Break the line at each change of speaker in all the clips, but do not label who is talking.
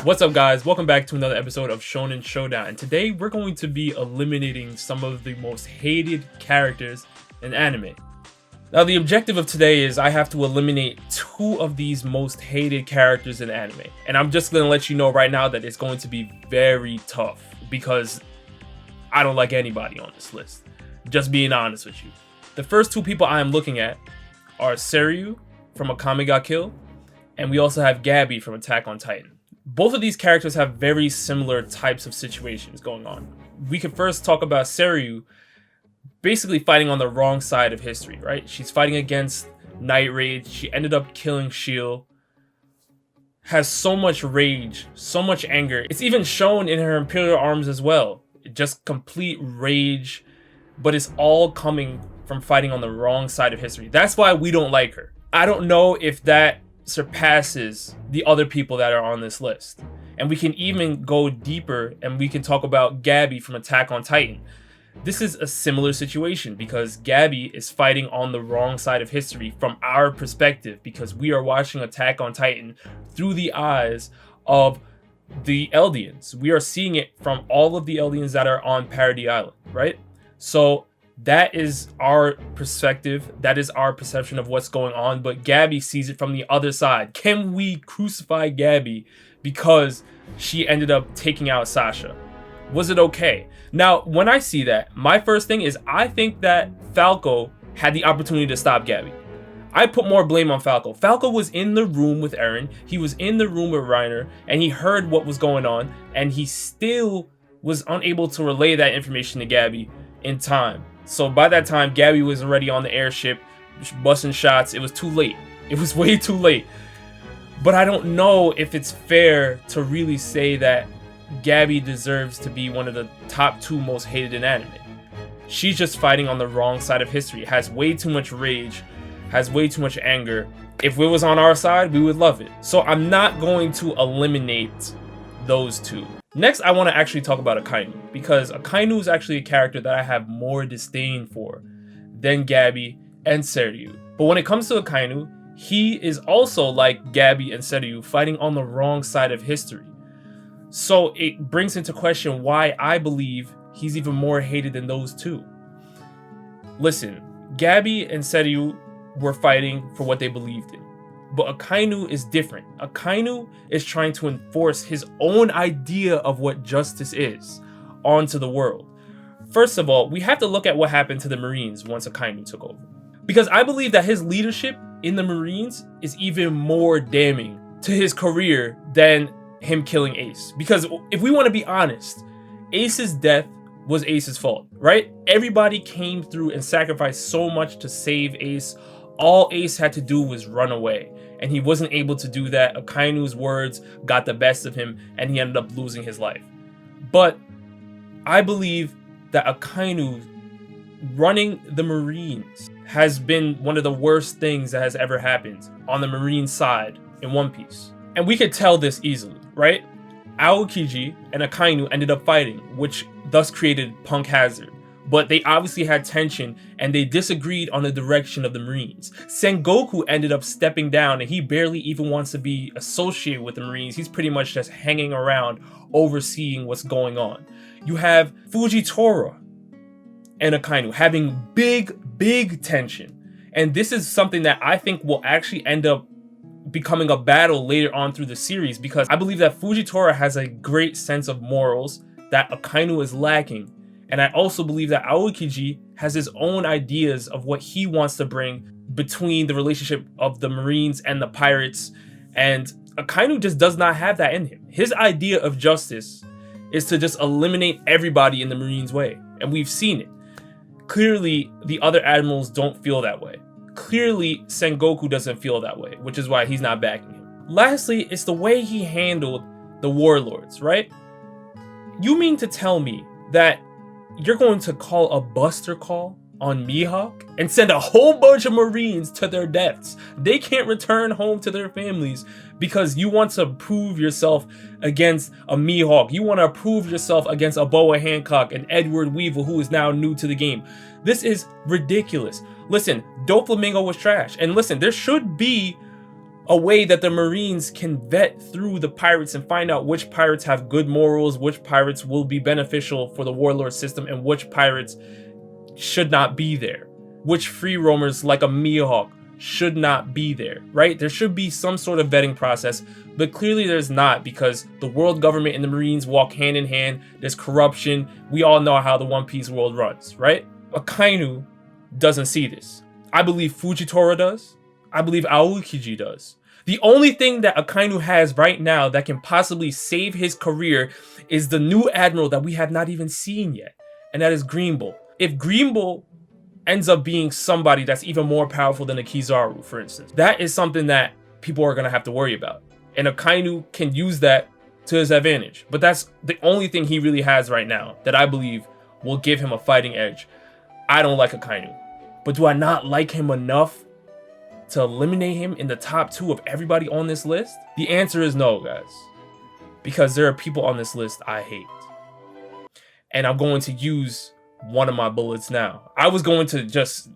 What's up, guys? Welcome back to another episode of Shonen Showdown. And today we're going to be eliminating some of the most hated characters in anime. Now, the objective of today is I have to eliminate two of these most hated characters in anime. And I'm just going to let you know right now that it's going to be very tough because I don't like anybody on this list. Just being honest with you. The first two people I am looking at are Seryu from Akame Got Kill, and we also have Gabi from Attack on Titan. Both of these characters have very similar types of situations going on. We could first talk about Seryu basically fighting on the wrong side of history, right? She's fighting against Night Rage. She ended up killing Shield. Has so much rage, so much anger. It's even shown in her Imperial arms as well. Just complete rage, but it's all coming from fighting on the wrong side of history. That's why we don't like her. I don't know if that surpasses the other people that are on this list. And we can even go deeper and we can talk about Gabi from Attack on Titan. This is a similar situation because Gabi is fighting on the wrong side of history from our perspective because we are watching Attack on Titan through the eyes of the Eldians. We are seeing it from all of the Eldians that are on Paradis Island, right? So that is our perspective. That is our perception of what's going on. But Gabi sees it from the other side. Can we crucify Gabi because she ended up taking out Sasha? Was it okay? Now, when I see that, my first thing is I think that Falco had the opportunity to stop Gabi. I put more blame on Falco. Falco was in the room with Eren. He was in the room with Reiner. And he heard what was going on. And he still was unable to relay that information to Gabi in time. So by that time, Gabi was already on the airship, busting shots. It was too late. It was way too late. But I don't know if it's fair to really say that Gabi deserves to be one of the top two most hated in anime. She's just fighting on the wrong side of history. Has way too much rage. Has way too much anger. If it was on our side, we would love it. So I'm not going to eliminate those two. Next, I want to actually talk about Akainu, because Akainu is actually a character that I have more disdain for than Gabi and Seryu. But when it comes to Akainu, he is also like Gabi and Seryu, fighting on the wrong side of history. So it brings into question why I believe he's even more hated than those two. Listen, Gabi and Seryu were fighting for what they believed in. But Akainu is different. Akainu is trying to enforce his own idea of what justice is onto the world. First of all, we have to look at what happened to the Marines once Akainu took over. Because I believe that his leadership in the Marines is even more damning to his career than him killing Ace. Because if we want to be honest, Ace's death was Ace's fault, right? Everybody came through and sacrificed so much to save Ace. All Ace had to do was run away, and he wasn't able to do that. Akainu's words got the best of him, and he ended up losing his life. But I believe that Akainu running the Marines has been one of the worst things that has ever happened on the Marine side in One Piece. And we could tell this easily, right? Aokiji and Akainu ended up fighting, which thus created Punk Hazard. But they obviously had tension and they disagreed on the direction of the Marines. Sengoku ended up stepping down and he barely even wants to be associated with the Marines. He's pretty much just hanging around, overseeing what's going on. You have Fujitora and Akainu having big tension. And this is something that I think will actually end up becoming a battle later on through the series, because I believe that Fujitora has a great sense of morals that Akainu is lacking. And I also believe that Aokiji has his own ideas of what he wants to bring between the relationship of the Marines and the pirates. And Akainu just does not have that in him. His idea of justice is to just eliminate everybody in the Marines' way. And we've seen it. Clearly, the other admirals don't feel that way. Clearly, Sengoku doesn't feel that way, which is why he's not backing him. Lastly, it's the way he handled the warlords, right? You mean to tell me that you're going to call a buster call on Mihawk and send a whole bunch of Marines to their deaths? They can't return home to their families because you want to prove yourself against a Mihawk. You want to prove yourself against a Boa Hancock and Edward Weevil, who is now new to the game. This is ridiculous. Listen, Doflamingo was trash. And listen, there should be a way that the Marines can vet through the pirates and find out which pirates have good morals, which pirates will be beneficial for the warlord system, and which pirates should not be there. Which free roamers like a Mihawk should not be there, right? There should be some sort of vetting process, but clearly there's not, because the world government and the Marines walk hand in hand. There's corruption. We all know how the One Piece world runs, right? Akainu doesn't see this. I believe Fujitora does. I believe Aokiji does. The only thing that Akainu has right now that can possibly save his career is the new admiral that we have not even seen yet, and that is Green Bull. If Green Bull ends up being somebody that's even more powerful than a Kizaru, for instance, that is something that people are going to have to worry about. And Akainu can use that to his advantage. But that's the only thing he really has right now that I believe will give him a fighting edge. I don't like Akainu. But do I not like him enough to eliminate him in the top 2 of everybody on this list? The answer is no, guys. Because there are people on this list I hate. And I'm going to use one of my bullets now. I was going to just,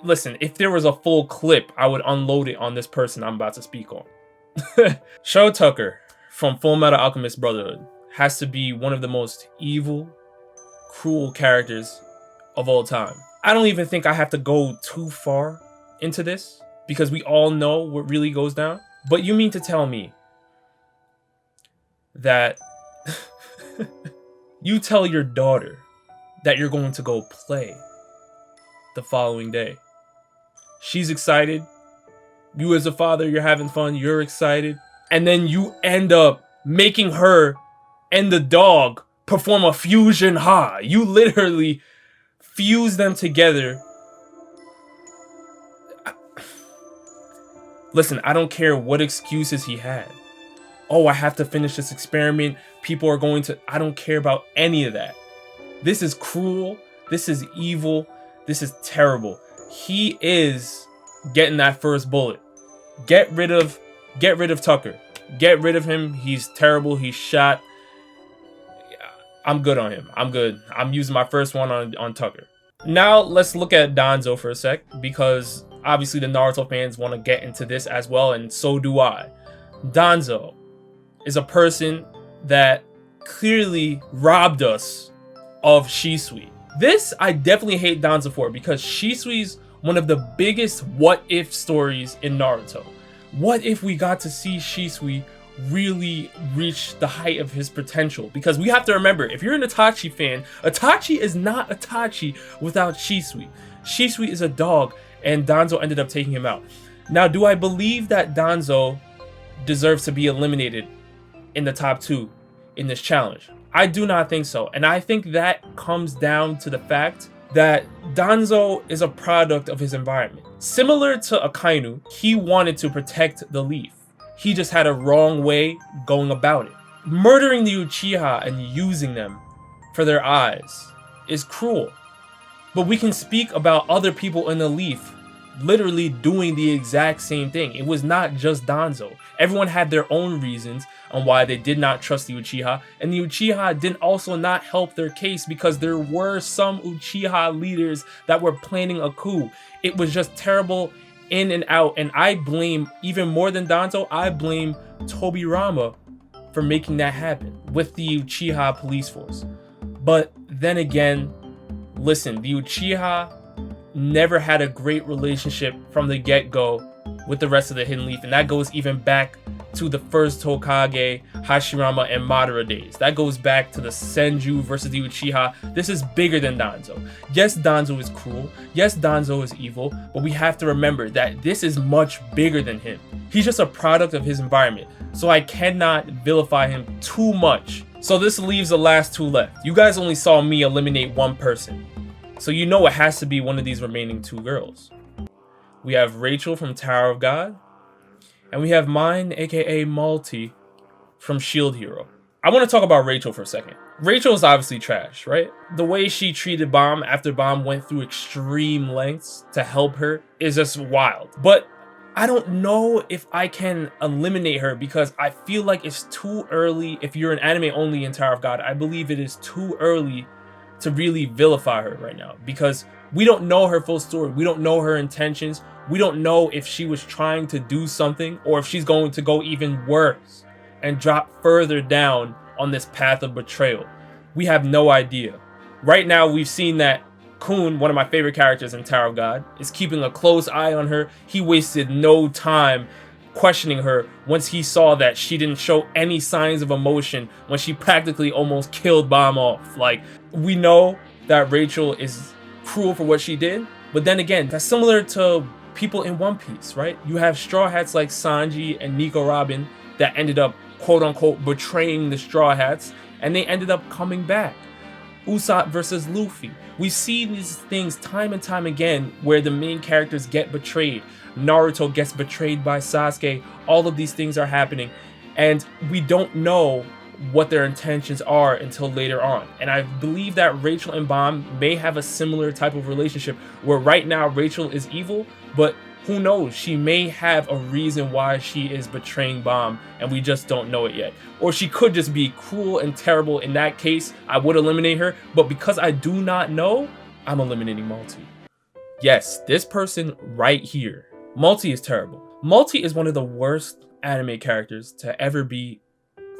listen, if there was a full clip, I would unload it on this person I'm about to speak on. Shou Tucker from Fullmetal Alchemist Brotherhood has to be one of the most evil, cruel characters of all time. I don't even think I have to go too far into this, because we all know what really goes down. But you mean to tell me that you tell your daughter that you're going to go play the following day? She's excited. You as a father, you're having fun. You're excited. And then you end up making her and the dog perform a fusion ha. You literally fuse them together. Listen, I don't care what excuses he had. Oh, I have to finish this experiment. People are going to... I don't care about any of that. This is cruel. This is evil. This is terrible. He is getting that first bullet. Get rid of Tucker. Get rid of him. He's terrible. He's shot. I'm good on him. I'm good. I'm using my first one on Tucker. Now let's look at Danzo for a sec, because obviously the Naruto fans want to get into this as well, and so do I. Danzo is a person that clearly robbed us of Shisui. This I definitely hate Danzo for, because Shisui's one of the biggest what if stories in Naruto. What if we got to see Shisui really reach the height of his potential? Because we have to remember, if you're an Itachi fan, Itachi is not Itachi without Shisui. Shisui is a dog, and Danzo ended up taking him out. Now, do I believe that Danzo deserves to be eliminated in the top 2 in this challenge? I do not think so. And I think that comes down to the fact that Danzo is a product of his environment. Similar to Akainu, he wanted to protect the leaf. He just had a wrong way going about it. Murdering the Uchiha and using them for their eyes is cruel. But we can speak about other people in the leaf literally doing the exact same thing. It was not just Danzo. Everyone had their own reasons on why they did not trust the Uchiha, and the Uchiha didn't also not help their case, because there were some Uchiha leaders that were planning a coup. It was just terrible in and out, and I blame, even more than Danzo, I blame Tobirama for making that happen with the Uchiha police force. But then again, listen, the Uchiha never had a great relationship from the get-go with the rest of the Hidden Leaf, and that goes even back to the first Hokage, Hashirama, and Madara days. That goes back to the Senju versus the Uchiha. This is bigger than Danzo. Yes, Danzo is cruel. Yes, Danzo is evil, but we have to remember that this is much bigger than him. He's just a product of his environment, so I cannot vilify him too much. So this leaves the last 2 left. You guys only saw me eliminate one person, so you know it has to be one of these remaining 2 girls. We have Rachel from Tower of God, and we have Myne, aka Malty, from Shield Hero. I want to talk about Rachel for a second. Rachel is obviously trash, right? The way she treated Bomb after Bomb went through extreme lengths to help her is just wild. But I don't know if I can eliminate her, because I feel like it's too early. If you're an anime only in Tower of God, I believe it is too early to really vilify her right now, because we don't know her full story. We don't know her intentions. We don't know if she was trying to do something or if she's going to go even worse and drop further down on this path of betrayal. We have no idea. Right now, we've seen that Kun, one of my favorite characters in Tower of God, is keeping a close eye on her. He wasted no time questioning her once he saw that she didn't show any signs of emotion when she practically almost killed Bomb off. Like, we know that Rachel is cruel for what she did, but then again, that's similar to people in One Piece, right? You have Straw Hats like Sanji and Nico Robin that ended up quote-unquote betraying the Straw Hats, and they ended up coming back. Usopp versus Luffy. We see these things time and time again where the main characters get betrayed. Naruto gets betrayed by Sasuke. All of these things are happening, and we don't know what their intentions are until later on. And I believe that Rachel and Bomb may have a similar type of relationship where right now Rachel is evil, but who knows, she may have a reason why she is betraying Bomb and we just don't know it yet. Or she could just be cruel and terrible. In that case, I would eliminate her, but because I do not know, I'm eliminating Malty. Yes, this person right here. Malty is terrible. Malty is one of the worst anime characters to ever be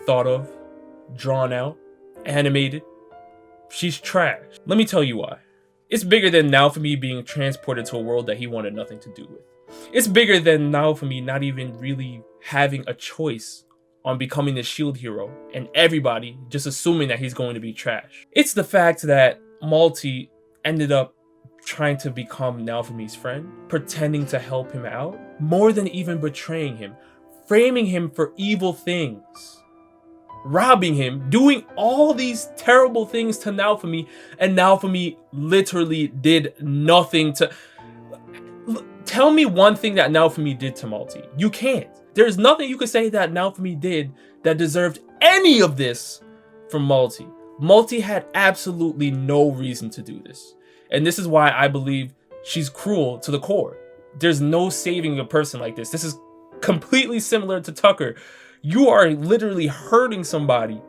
thought of, drawn out, animated. She's trash. Let me tell you why. It's bigger than Naofumi being transported to a world that he wanted nothing to do with. It's bigger than Naofumi not even really having a choice on becoming the shield hero and everybody just assuming that he's going to be trash. It's the fact that Malty ended up trying to become Naofumi's friend, pretending to help him out, more than even betraying him, framing him for evil things, robbing him, doing all these terrible things to Naofumi, and Naofumi literally did nothing to... Tell me one thing that Naofumi did to Malty. You can't. There's nothing you could say that Naofumi did that deserved any of this from Malty. Malty had absolutely no reason to do this. And this is why I believe she's cruel to the core. There's no saving a person like this. This is completely similar to Tucker. You are literally hurting somebody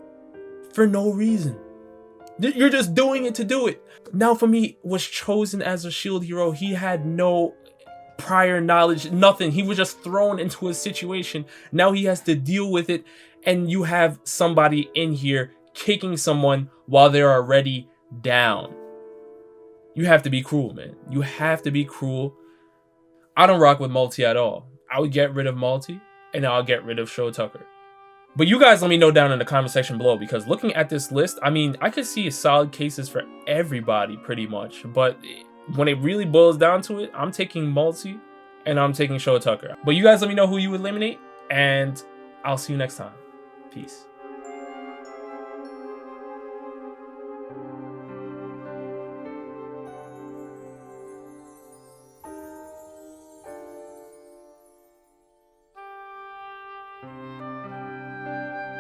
for no reason. You're just doing it to do it. Naofumi was chosen as a shield hero. He had no prior knowledge, nothing. He was just thrown into a situation. Now he has to deal with it, and you have somebody in here kicking someone while they're already down. You have to be cruel, man. You have to be cruel. I don't rock with Malty at all. I would get rid of Malty, and I'll get rid of Shou Tucker. But you guys let me know down in the comment section below, because looking at this list, I mean, I could see solid cases for everybody pretty much, but when it really boils down to it, I'm taking Malty and I'm taking Shou Tucker. But you guys let me know who you eliminate, and I'll see you next time. Peace.